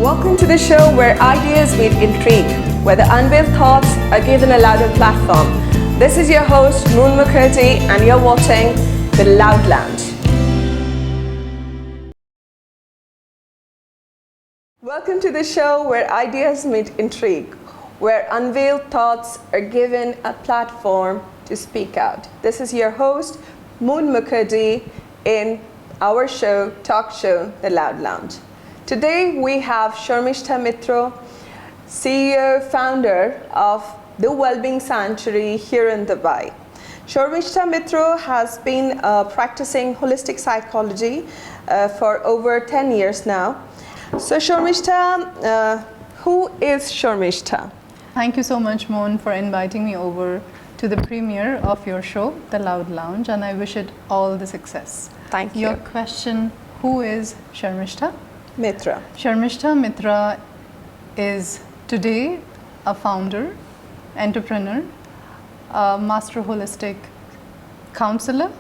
Welcome to the show where ideas meet intrigue, where the unveiled thoughts are given a louder platform. This is your host, Mukerjee, and you're watching The Loud Lounge. Welcome to the show where ideas meet intrigue, where unveiled thoughts are given a platform to speak out. This is your host, Mukerjee, in our talk show, The Loud Lounge. Today we have SARMISTHA MITRA, CEO, founder of the Wellbeing Sanctuary here in Dubai. SARMISTHA MITRA has been practicing holistic psychology for over 10 years now. So SARMISTHA, who is SARMISTHA? Thank you so much, Moon, for inviting me over to the premiere of your show, The Loud Lounge, and I wish it all the success. Thank you. Your question, who is SARMISTHA MITRA. SARMISTHA MITRA is today a founder, entrepreneur, a master holistic counselor,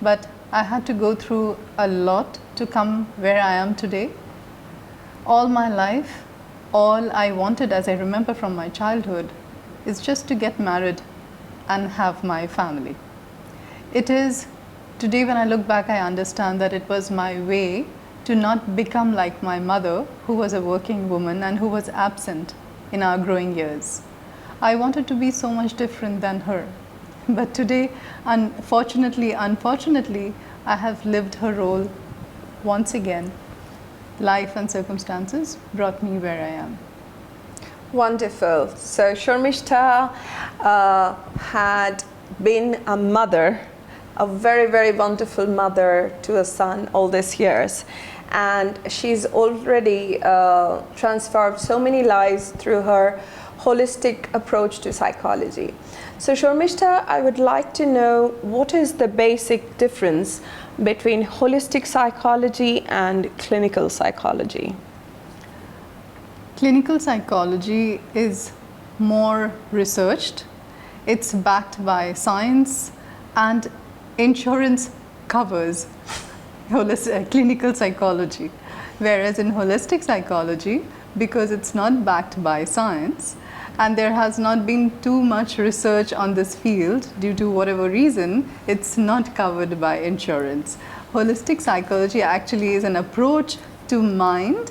but I had to go through a lot to come where I am today. All my life, all I wanted, as I remember from my childhood, is just to get married and have my family. It is, today when I look back, I understand that it was my way to not become like my mother, who was a working woman and who was absent in our growing years. I wanted to be so much different than her. But today, unfortunately, I have lived her role once again. Life and circumstances brought me where I am. Wonderful. So SARMISTHA had been a mother, a very, very wonderful mother to a son all these years. And she's already transformed so many lives through her holistic approach to psychology. So SARMISTHA, I would like to know, what is the basic difference between holistic psychology and clinical psychology? Clinical psychology is more researched. It's backed by science, and insurance covers clinical psychology. Whereas in holistic psychology, because it's not backed by science, and there has not been too much research on this field due to whatever reason, it's not covered by insurance. Holistic psychology actually is an approach to mind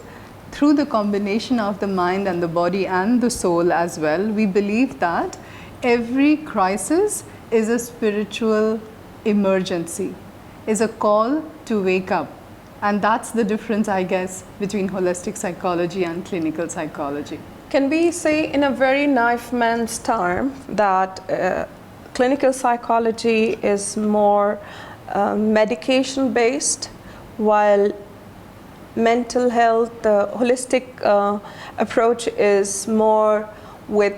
through the combination of the mind and the body and the soul as well. We believe that every crisis is a spiritual emergency, is a call to wake up. And that's the difference, I guess, between holistic psychology and clinical psychology. Can we say in a very layman's term that clinical psychology is more medication based, while mental health, the holistic approach is more with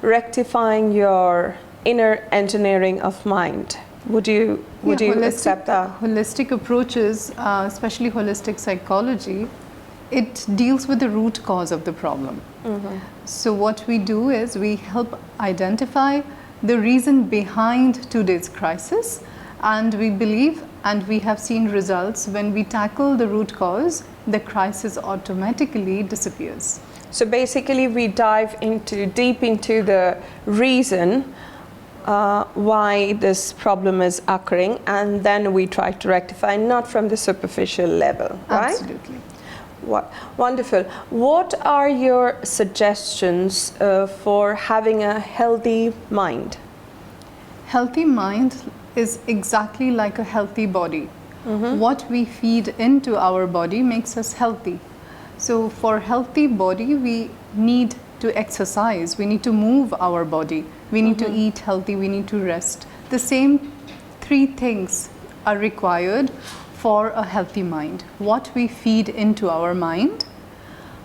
rectifying your inner engineering of mind? Would you accept that? Holistic approaches, especially holistic psychology, it deals with the root cause of the problem. Mm-hmm. So what we do is we help identify the reason behind today's crisis, and we believe and we have seen results when we tackle the root cause, the crisis automatically disappears. So basically we dive deep into the reason why this problem is occurring, and then we try to rectify, not from the superficial level, right? Absolutely. Wonderful. What are your suggestions for having a healthy mind? Healthy mind is exactly like a healthy body. Mm-hmm. What we feed into our body makes us healthy. So for healthy body, we need to exercise, we need to move our body, we need to eat healthy, we need to rest. The same three things are required for a healthy mind. What we feed into our mind,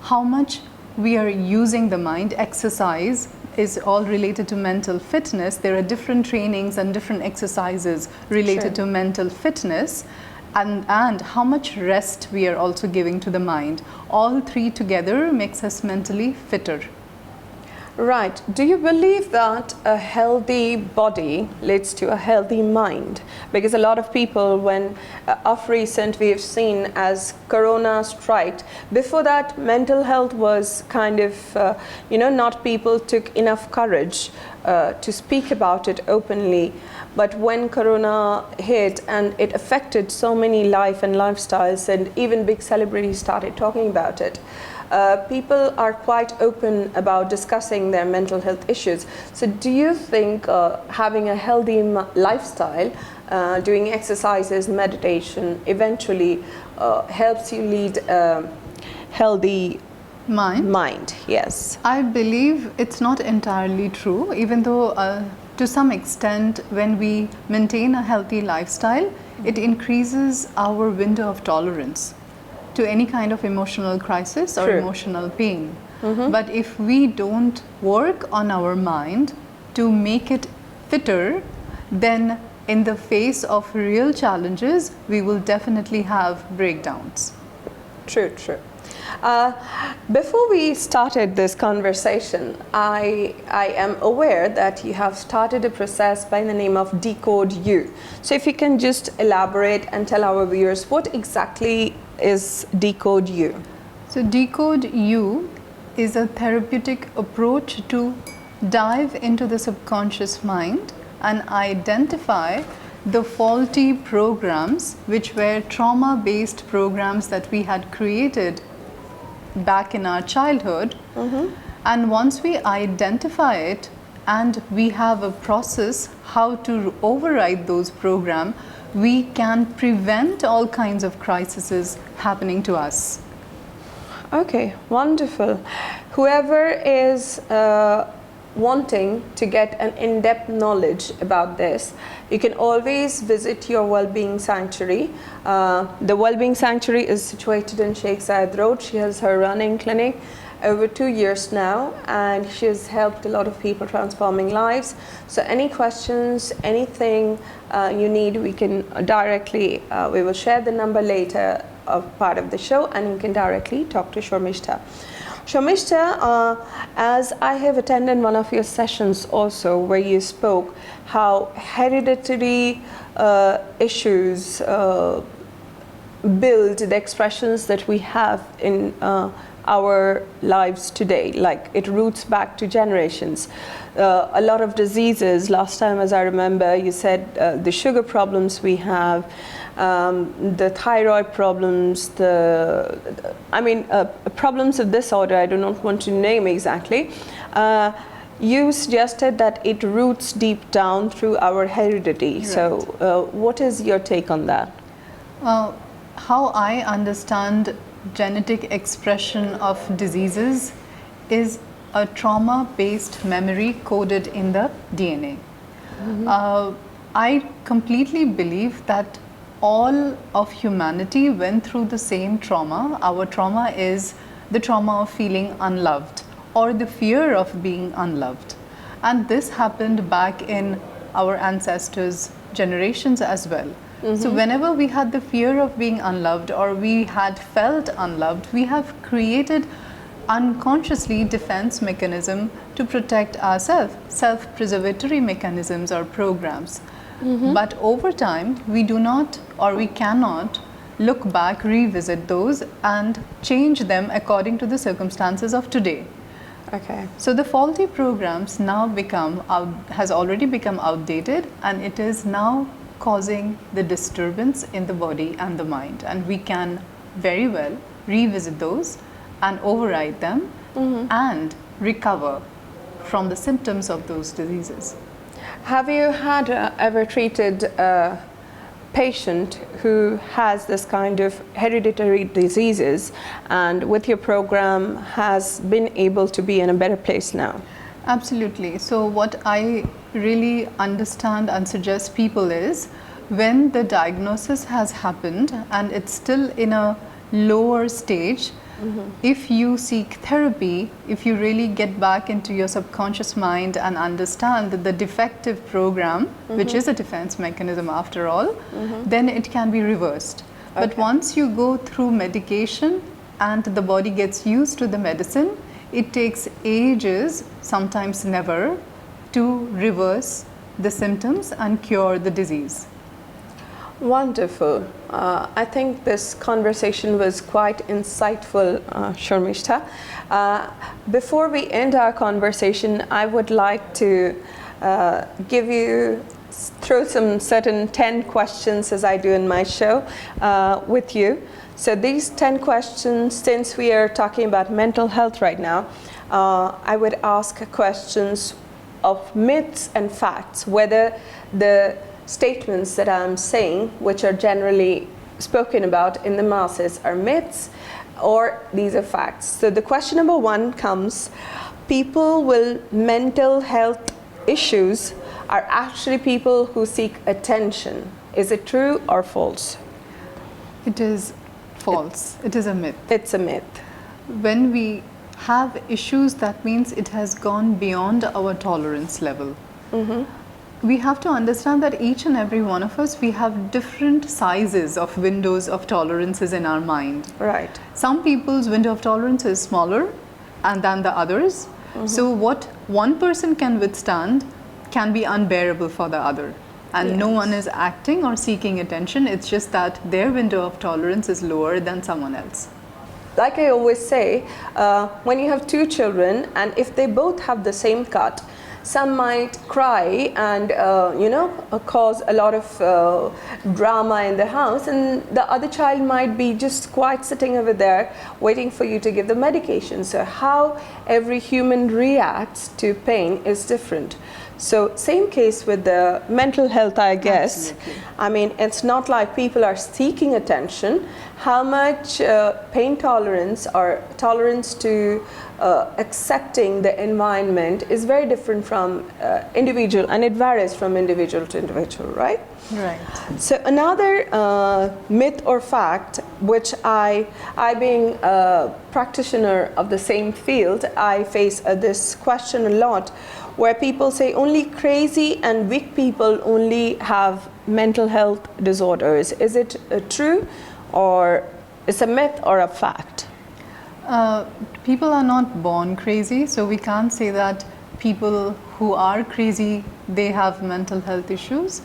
how much we are using the mind. Exercise is all related to mental fitness. There are different trainings and different exercises related to mental fitness, and how much rest we are also giving to the mind. All three together makes us mentally fitter. Right. Do you believe that a healthy body leads to a healthy mind? Because a lot of people, when of recent we have seen as Corona struck, before that mental health was kind of, not people took enough courage to speak about it openly. But when Corona hit and it affected so many life and lifestyles, and even big celebrities started talking about it, people are quite open about discussing their mental health issues. So do you think having a healthy lifestyle, doing exercises, meditation, eventually helps you lead a healthy mind? Yes. I believe it's not entirely true, even though to some extent when we maintain a healthy lifestyle, it increases our window of tolerance to any kind of emotional crisis or True. emotional pain. But if we don't work on our mind to make it fitter, then in the face of real challenges, we will definitely have breakdowns. True. Before we started this conversation, I am aware that you have started a process by the name of Decode You. So if you can just elaborate and tell our viewers what exactly is Decode You? So Decode You is a therapeutic approach to dive into the subconscious mind and identify the faulty programs, which were trauma-based programs that we had created back in our childhood. And once we identify it and we have a process how to override those programs, we can prevent all kinds of crises happening to us. Okay, wonderful. Whoever is wanting to get an in-depth knowledge about this, you can always visit your Wellbeing Sanctuary. The Wellbeing Sanctuary is situated in Sheikh Zayed Road. She has her running clinic over 2 years now, and she has helped a lot of people transforming lives. So any questions, anything you need, we can directly, we will share the number later of part of the show, and you can directly talk to SARMISTHA. SARMISTHA, as I have attended one of your sessions also where you spoke how hereditary issues build the expressions that we have in our lives today, like it roots back to generations. A lot of diseases, last time as I remember, you said the sugar problems we have, the thyroid problems, problems of this order, I do not want to name exactly. You suggested that it roots deep down through our heredity. Right. So what is your take on that? How I understand genetic expression of diseases is a trauma-based memory coded in the DNA. I completely believe that all of humanity went through the same trauma. Our trauma is the trauma of feeling unloved or the fear of being unloved. And this happened back in our ancestors' generations as well. So whenever we had the fear of being unloved or we had felt unloved, we have created unconsciously defense mechanism to protect ourselves, self-preservatory mechanisms or programs. But over time, we do not or we cannot look back, revisit those and change them according to the circumstances of today. Okay. So the faulty programs now has already become outdated, and it is now causing the disturbance in the body and the mind, and we can very well revisit those and override them and recover from the symptoms of those diseases. Have you had ever treated a patient who has this kind of hereditary diseases and with your program has been able to be in a better place now? Absolutely. So what I really understand and suggest people is when the diagnosis has happened and it's still in a lower stage, if you seek therapy, if you really get back into your subconscious mind and understand that the defective program, which is a defense mechanism after all, then it can be reversed. Okay. But once you go through medication and the body gets used to the medicine, it takes ages, sometimes never, to reverse the symptoms and cure the disease. Wonderful. I think this conversation was quite insightful, Sharmistha. Before we end our conversation, I would like to throw some certain 10 questions, as I do in my show, with you. So these 10 questions, since we are talking about mental health right now, I would ask questions of myths and facts, whether the statements that I'm saying, which are generally spoken about in the masses, are myths or these are facts. So the question number 1 comes, people with mental health issues are actually people who seek attention. Is it true or false? It is false. It is a myth. It's a myth. When we have issues, that means it has gone beyond our tolerance level. We have to understand that each and every one of us, we have different sizes of windows of tolerances in our mind. Right. Some people's window of tolerance is smaller than the others. So what one person can withstand can be unbearable for the other. And no one is acting or seeking attention. It's just that their window of tolerance is lower than someone else. Like I always say, when you have 2 children and if they both have the same cut, some might cry and cause a lot of drama in the house, and the other child might be just quite sitting over there waiting for you to give the medication. So how every human reacts to pain is different. So same case with the mental health, I guess. Absolutely. I mean, it's not like people are seeking attention. How much pain tolerance or tolerance to accepting the environment is very different from individual, and it varies from individual to individual, right? Right. So another myth or fact, which I being a practitioner of the same field, I face this question a lot, where people say only crazy and weak people only have mental health disorders. Is it true, or is a myth or a fact? People are not born crazy, so we can't say that people who are crazy, they have mental health issues.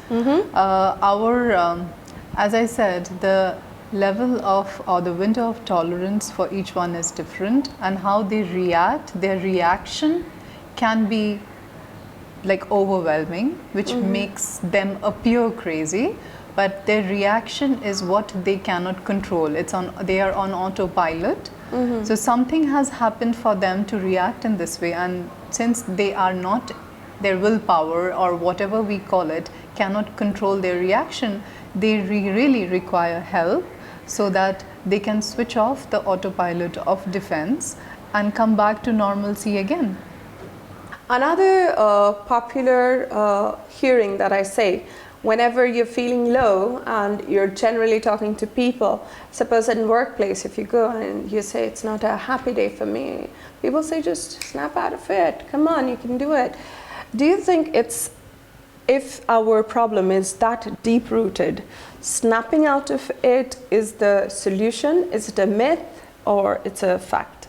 As I said, the level of or the window of tolerance for each one is different, and how they react, their reaction can be like overwhelming, which makes them appear crazy, but their reaction is what they cannot control. They are on autopilot. So something has happened for them to react in this way, and since they are not, their willpower or whatever we call it cannot control their reaction, they really require help so that they can switch off the autopilot of defense and come back to normalcy again. Another popular hearing that I say, whenever you're feeling low and you're generally talking to people, suppose in workplace, if you go and you say it's not a happy day for me, people say just snap out of it, come on, you can do it. Do you think if our problem is that deep rooted, snapping out of it is the solution? Is it a myth or it's a fact?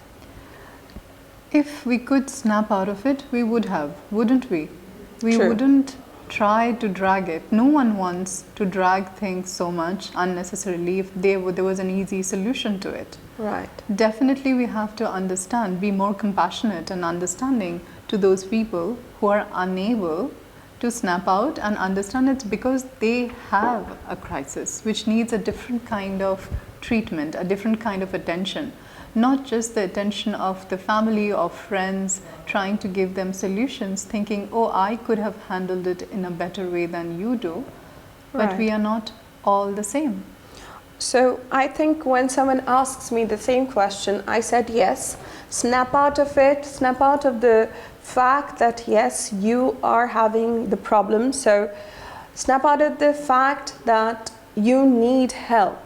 If we could snap out of it, we would have, wouldn't we? We True. wouldn't try to drag it. No one wants to drag things so much unnecessarily if there was an easy solution to it. Right. Definitely we have to understand, be more compassionate and understanding to those people who are unable to snap out, and understand it's because they have a crisis which needs a different kind of treatment, a different kind of attention. Not just the attention of the family or friends trying to give them solutions, thinking, oh, I could have handled it in a better way than you do. But we are not all the same. So I think when someone asks me the same question, I said yes, snap out of it, snap out of the fact that yes, you are having the problem. So snap out of the fact that you need help.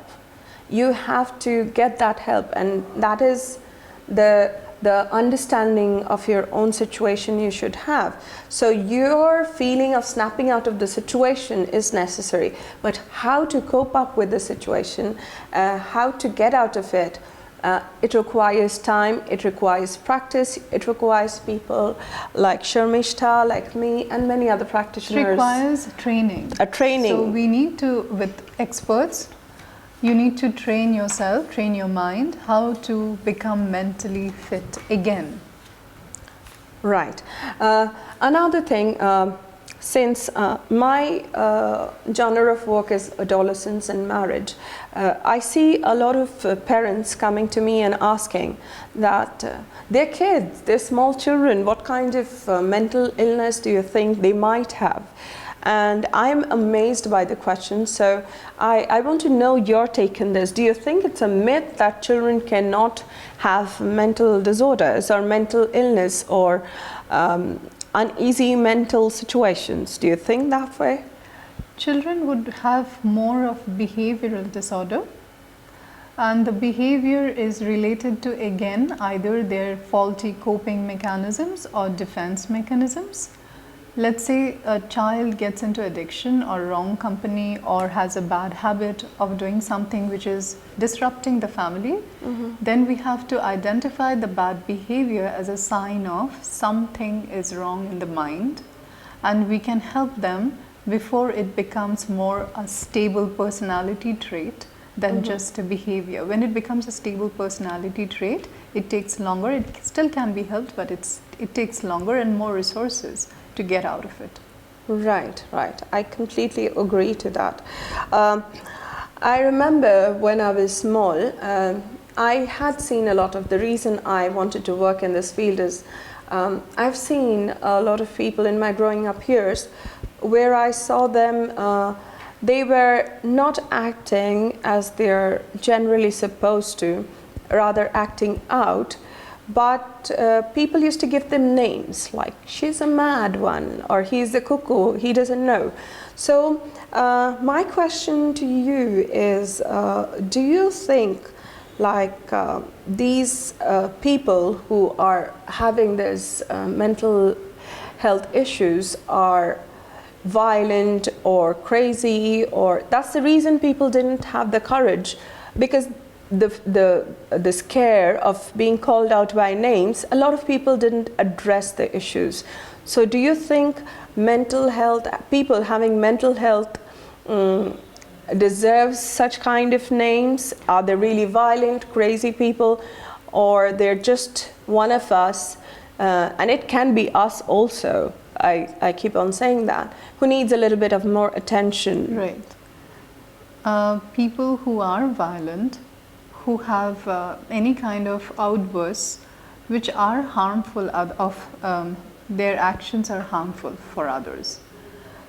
You have to get that help, and that is the understanding of your own situation you should have. So your feeling of snapping out of the situation is necessary, but how to cope up with the situation, how to get out of it, It requires time, it requires practice, it requires people like SARMISTHA, like me, and many other practitioners. It requires training. A training. So we need to, with experts, you need to train yourself, train your mind, how to become mentally fit again. Right. Another thing, since my genre of work is adolescence and marriage, I see a lot of parents coming to me and asking that their kids, their small children, what kind of mental illness do you think they might have? And I'm amazed by the question, so I want to know your take on this. Do you think it's a myth that children cannot have mental disorders or mental illness or uneasy mental situations? Do you think that way? Children would have more of behavioral disorder, and the behavior is related to, again, either their faulty coping mechanisms or defense mechanisms. Let's say a child gets into addiction or wrong company or has a bad habit of doing something which is disrupting the family, then we have to identify the bad behavior as a sign of something is wrong in the mind, and we can help them before it becomes more a stable personality trait than just a behavior. When it becomes a stable personality trait, it takes longer. It still can be helped, but it takes longer and more resources to get out of it. Right, right. I completely agree to that. I remember when I was small, I had seen a lot of, the reason I wanted to work in this field is I've seen a lot of people in my growing up years where I saw them, they were not acting as they're generally supposed to, rather acting out. But people used to give them names like she's a mad one or he's a cuckoo, he doesn't know. So my question to you is, do you think like these people who are having these mental health issues are violent or crazy, or that's the reason people didn't have the courage? Because the scare of being called out by names, a lot of people didn't address the issues. So do you think mental health, people having mental health deserves such kind of names? Are they really violent, crazy people, or they're just one of us? And it can be us also, I keep on saying that, who needs a little bit of more attention. Right. People who are violent, who have any kind of outbursts which are harmful, their actions are harmful for others.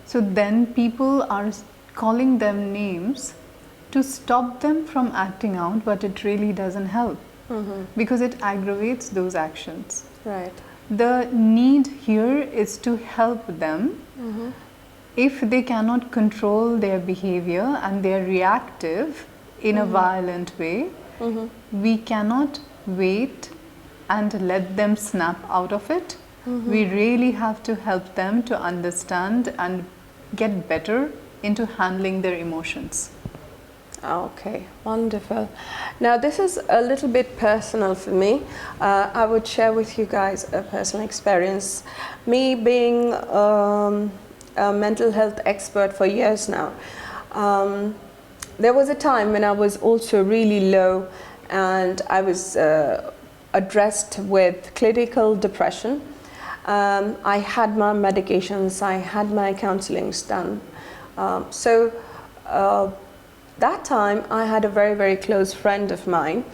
So then people are calling them names to stop them from acting out, but it really doesn't help because it aggravates those actions. Right. The need here is to help them. If they cannot control their behavior and they are reactive in a violent way, we cannot wait and let them snap out of it. We really have to help them to understand and get better into handling their emotions. Okay, wonderful. Now this is a little bit personal for me. I would share with you guys a personal experience. Me being a mental health expert for years now, there was a time when I was also really low and I was addressed with clinical depression. I had my medications, I had my counselings done. That time I had a very, very close friend of mine.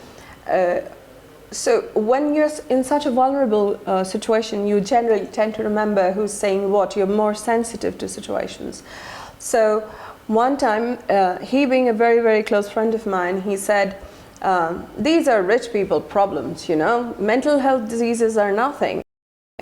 So when you're in such a vulnerable situation, you generally tend to remember who's saying what. You're more sensitive to situations. So one time, he being a very, very close friend of mine, he said, these are rich people problems, you know, mental health diseases are nothing.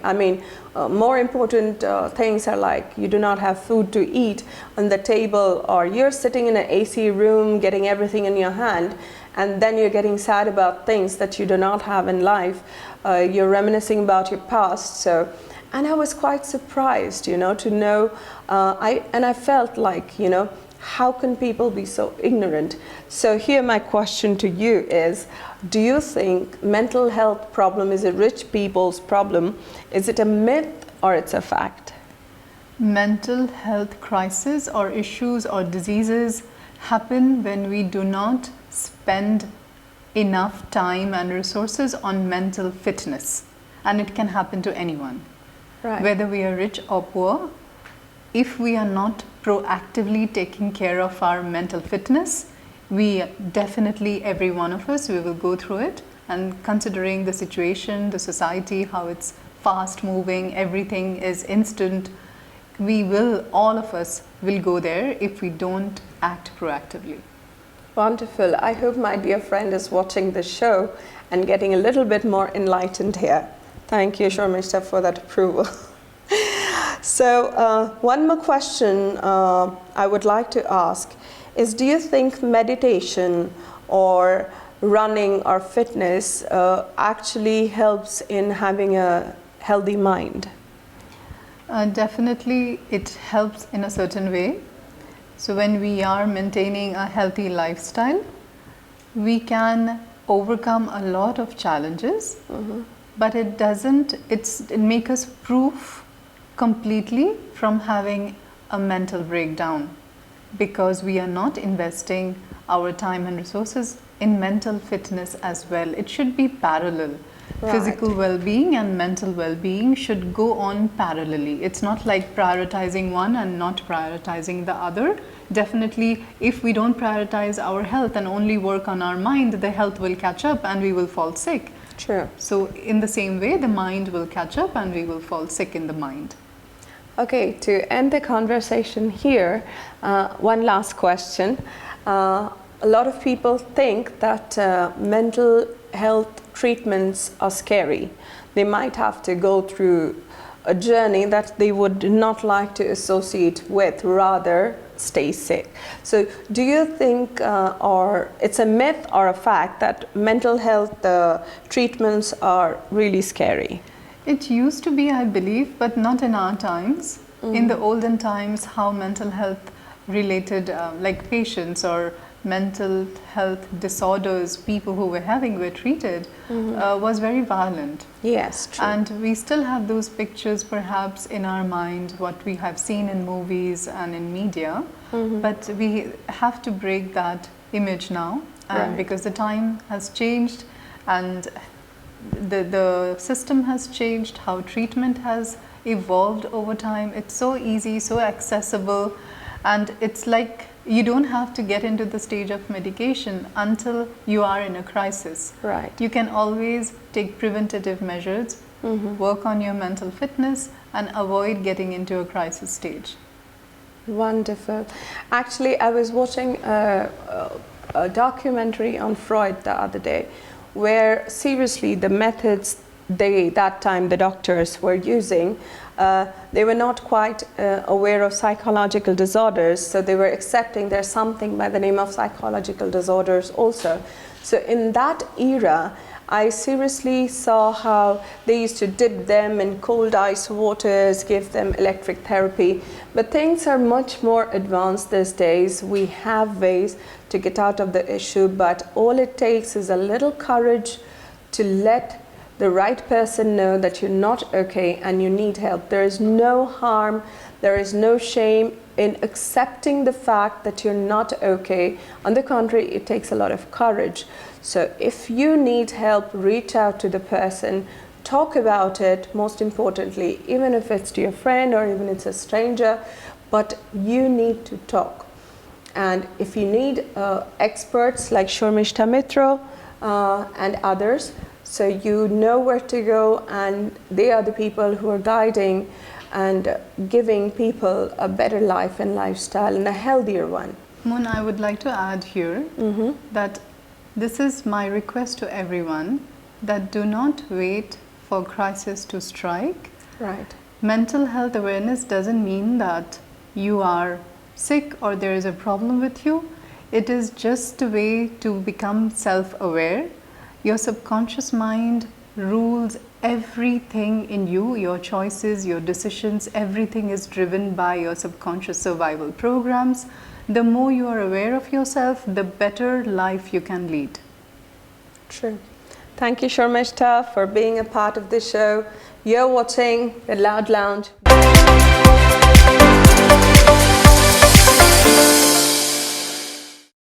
I mean, more important things are like you do not have food to eat on the table, or you're sitting in an AC room getting everything in your hand, and then you're getting sad about things that you do not have in life. You're reminiscing about your past. And I was quite surprised, you know, to know, I felt like, you know, how can people be so ignorant? So here my question to you is, do you think mental health problem is a rich people's problem? Is it a myth or it's a fact? Mental health crises or issues or diseases happen when we do not spend enough time and resources on mental fitness. And it can happen to anyone. Right. Whether we are rich or poor, if we are not proactively taking care of our mental fitness, we definitely, every one of us, we will go through it. And considering the situation, the society, how it's fast moving, everything is instant, we will, all of us will go there if we don't act proactively. Wonderful. I hope my dear friend is watching this show and getting a little bit more enlightened here. Thank you, Sharmistha, for that approval. So one more question I would like to ask is, do you think meditation or running or fitness actually helps in having a healthy mind? Definitely, it helps in a certain way. So when we are maintaining a healthy lifestyle, we can overcome a lot of challenges, but it makes us proof completely from having a mental breakdown, because we are not investing our time and resources in mental fitness as well. It should be parallel. Right. Physical well-being and mental well-being should go on parallelly. It's not like prioritizing one and not prioritizing the other. Definitely, if we don't prioritize our health and only work on our mind, the health will catch up and we will fall sick. True. So in the same way, the mind will catch up and we will fall sick in the mind. Okay, to end the conversation here, one last question. A lot of people think that mental health treatments are scary. They might have to go through a journey that they would not like to associate with, rather stay sick. So do you think, or it's a myth or a fact, that mental health treatments are really scary? It used to be, I believe, but not in our times. In the olden times, how mental health related, like patients or mental health disorders, people who were treated, was very violent. Yes, true. And we still have those pictures perhaps in our mind, what we have seen in movies and in media, but we have to break that image now, and because the time has changed and the system has changed, how treatment has evolved over time. It's so easy, so accessible, and it's like you don't have to get into the stage of medication until you are in a crisis. Right. You can always take preventative measures, work on your mental fitness, and avoid getting into a crisis stage. Wonderful. Actually, I was watching a documentary on Freud the other day, where seriously the methods that time the doctors were using, they were not quite aware of psychological disorders, so they were accepting there's something by the name of psychological disorders also. So in that era, I seriously saw how they used to dip them in cold ice waters, give them electric therapy. But things are much more advanced these days. We have ways to get out of the issue, but all it takes is a little courage to let the right person know that you're not okay and you need help. There is no harm, there is no shame in accepting the fact that you're not okay. On the contrary, it takes a lot of courage. So if you need help, reach out to the person, talk about it, most importantly, even if it's to your friend or even it's a stranger, but you need to talk. And if you need experts like Sharmistha MITRA and others, so you know where to go, and they are the people who are guiding and giving people a better life and lifestyle and a healthier one. Moon, I would like to add here that this is my request to everyone, that do not wait for crisis to strike. Right. Mental health awareness doesn't mean that you are sick or there is a problem with you. It is just a way to become self-aware. Your subconscious mind rules everything in you, your choices, your decisions, everything is driven by your subconscious survival programs. the more you are aware of yourself, the better life you can lead. True. Thank you, SARMISTHA, for being a part of this show. You're watching The Loud Lounge